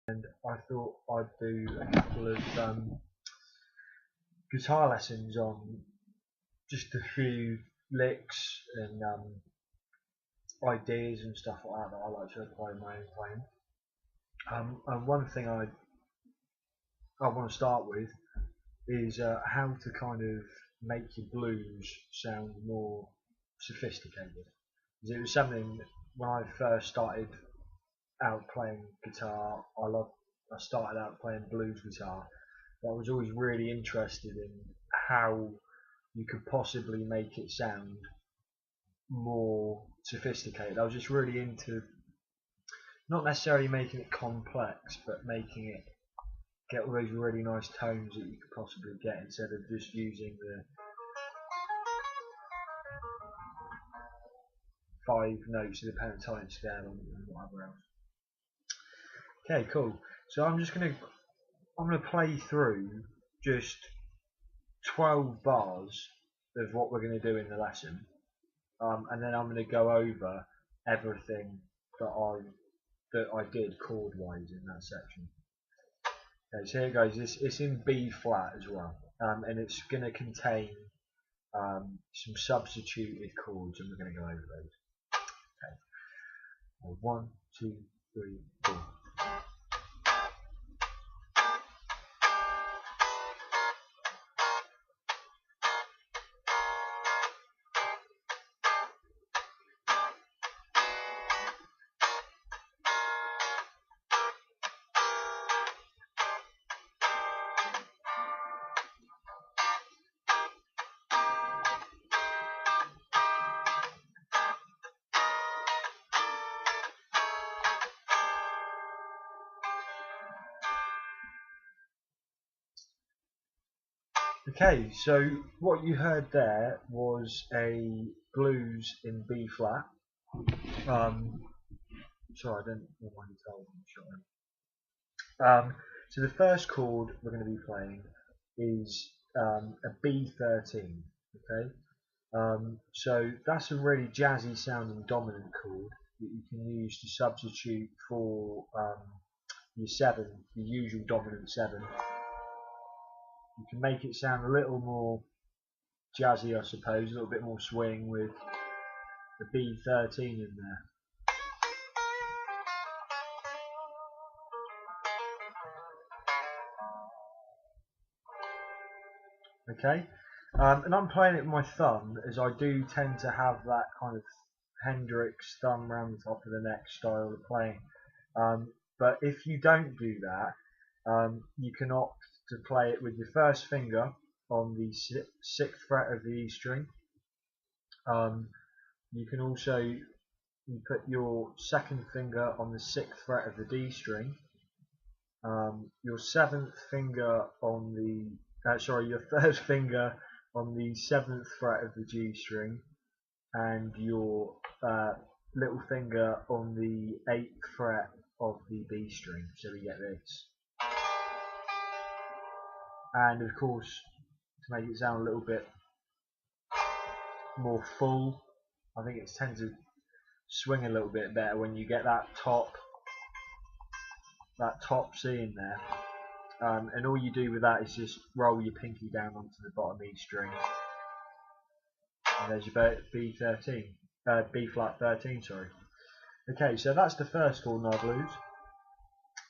and I thought I'd do a couple of guitar lessons on just a few licks and ideas and stuff like that I like to apply in my own playing. And one thing I want to start with is how to kind of make your blues sound more sophisticated. Because it was something when I first started out playing guitar, I started out playing blues guitar, but I was always really interested in how you could possibly make it sound more sophisticated. I was just really into not necessarily making it complex, but making it get all those really nice tones that you could possibly get instead of just using the 5 notes of the pentatonic scale and whatever else. Okay, cool. So I'm gonna play through just 12 bars of what we're gonna do in the lesson, and then I'm gonna go over everything that I did chord wise in that section. Okay, so here it goes. It's in B flat as well, and it's gonna contain some substituted chords, and we're gonna go over those. Okay. 1, 2, 3, 4. Okay, so what you heard there was a blues in B flat. Sorry, I don't want my guitar shot. So the first chord we're going to be playing is a B13. Okay, so that's a really jazzy sounding dominant chord that you can use to substitute for your 7, your usual dominant 7. You can make it sound a little more jazzy, I suppose, a little bit more swing with the B13 in there. Okay, and I'm playing it with my thumb, as I do tend to have that kind of Hendrix thumb round the top of the neck style of playing. But if you don't do that, you can opt to play it with your first finger on the 6th fret of the E string. You can also put your second finger on the 6th fret of the D string, your 7th finger on the your 3rd finger on the 7th fret of the G string, and your little finger on the 8th fret of the B string. So we get this. And of course, to make it sound a little bit more full, I think it tends to swing a little bit better when you get that top C in there. And all you do with that is just roll your pinky down onto the bottom E string, and there's your B13, B flat 13, sorry. Okay, so that's the first chord in our blues,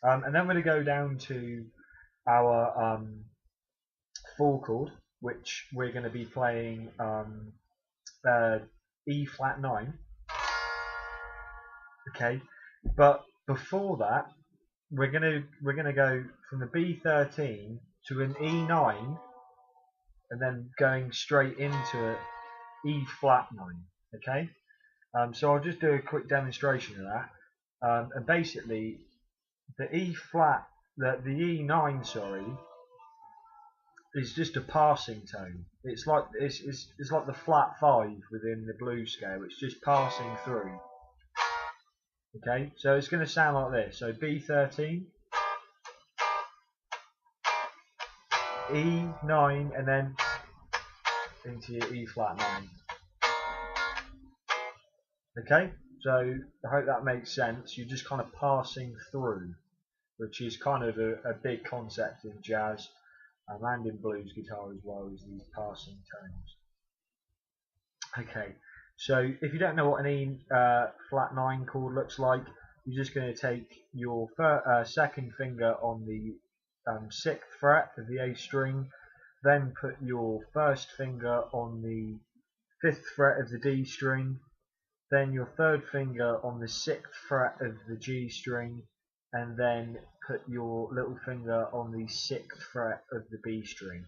and then we're going to go down to our 4 chord, which we're going to be playing E flat 9. Okay, but before that, we're gonna go from the B13 to an E9, and then going straight into an E flat 9. Okay, so I'll just do a quick demonstration of that. And basically, the E flat, the E9, sorry, is just a passing tone. It's like it's like the flat 5 within the blues scale. It's just passing through. Okay, so it's going to sound like this. So B13, E9, and then into your E flat 9. Okay, so I hope that makes sense. You're just kind of passing through. which is kind of a big concept in jazz and in blues guitar as well, is these passing tones. Okay, so if you don't know what an E flat 9 chord looks like, you're just going to take your second finger on the 6th fret of the A string, then put your first finger on the 5th fret of the D string, then your third finger on the 6th fret of the G string, and then put your little finger on the 6th fret of the B string.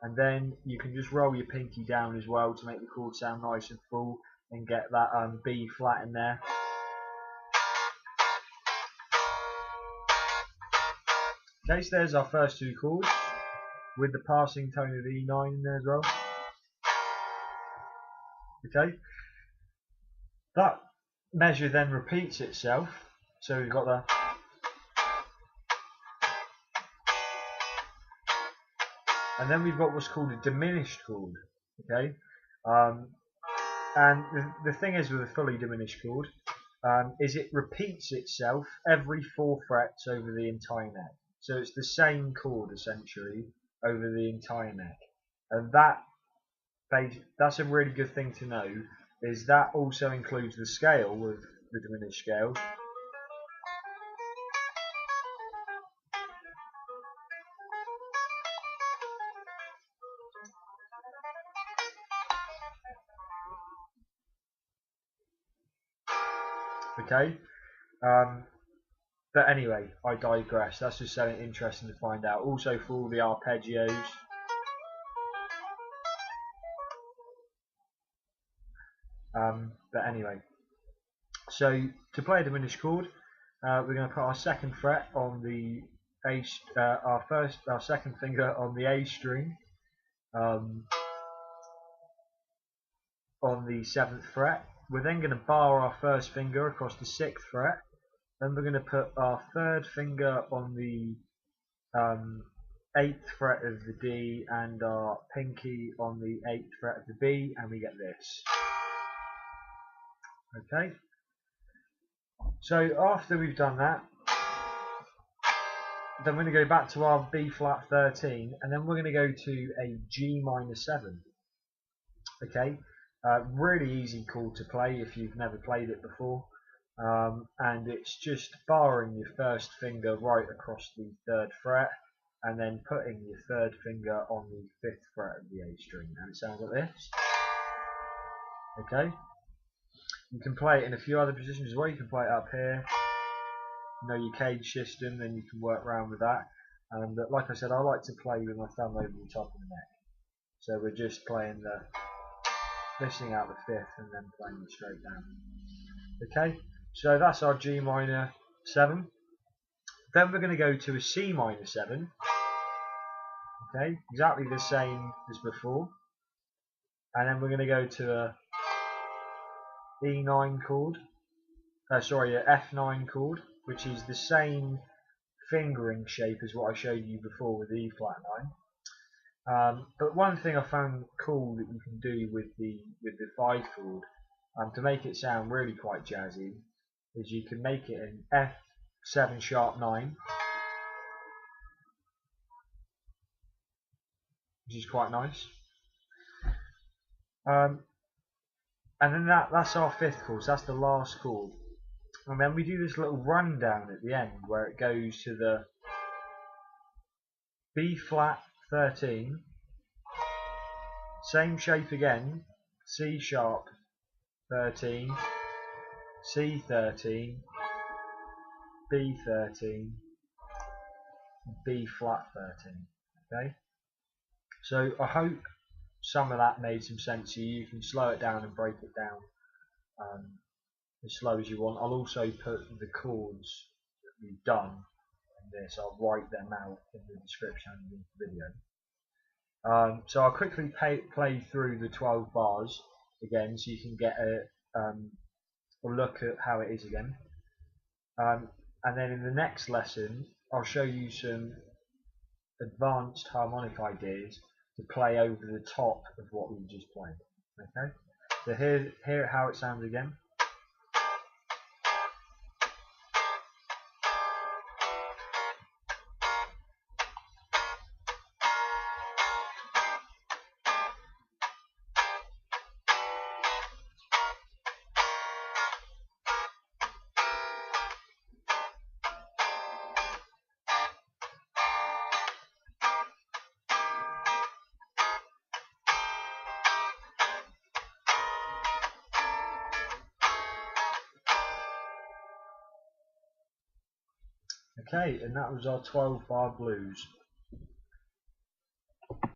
And then you can just roll your pinky down as well to make the chord sound nice and full and get that B flat in there. Okay, so there's our first two chords with the passing tone of E9 in there as well. Okay, that measure then repeats itself, so we've got the and then we've got what's called a diminished chord. Okay, and the thing is with a fully diminished chord is it repeats itself every 4 frets over the entire neck. So it's the same chord essentially over the entire neck, and that's a really good thing to know. Is that also includes the scale with the diminished scale. Okay, but anyway, I digress. That's just something interesting to find out. Also for all the arpeggios. But anyway, so to play a diminished chord, we're going to put our 2nd fret on the our second finger on the A string, on the 7th fret. We're then going to bar our 1st finger across the 6th fret. Then we're going to put our 3rd finger on the 8th fret of the D and our pinky on the 8th fret of the B, and we get this. Okay, so after we've done that, then we're going to go back to our B flat 13, and then we're going to go to a G minor 7. Okay, really easy chord to play if you've never played it before, and it's just barring your 1st finger right across the 3rd fret, and then putting your 3rd finger on the 5th fret of the A string, and it sounds like this. Okay. You can play it in a few other positions as well. You can play it up here. You know your cage system, then you can work around with that. But like I said, I like to play with my thumb over the top of the neck. So we're just playing missing out the 5th and then playing it straight down. Okay, so that's our G minor 7. Then we're going to go to a C minor 7. Okay, exactly the same as before. And then we're going to go to a E9 chord, a F9 chord, which is the same fingering shape as what I showed you before with the E flat 9. But one thing I found cool that you can do with the 5 chord to make it sound really quite jazzy is you can make it an F7 sharp 9, which is quite nice. And then that's our 5th chord, so that's the last chord. And then we do this little rundown at the end where it goes to the B flat 13, same shape again, C sharp 13, C 13, B 13, B flat 13. Okay, so I hope some of that made some sense to you. You can slow it down and break it down as slow as you want. I'll also put the chords that we've done in this. I'll write them out in the description of the video. So I'll quickly play through the 12 bars again, so you can get a look at how it is again. And then in the next lesson, I'll show you some advanced harmonic ideas to play over the top of what we just played. Okay, so hear how it sounds again. Okay, and that was our 12 bar blues.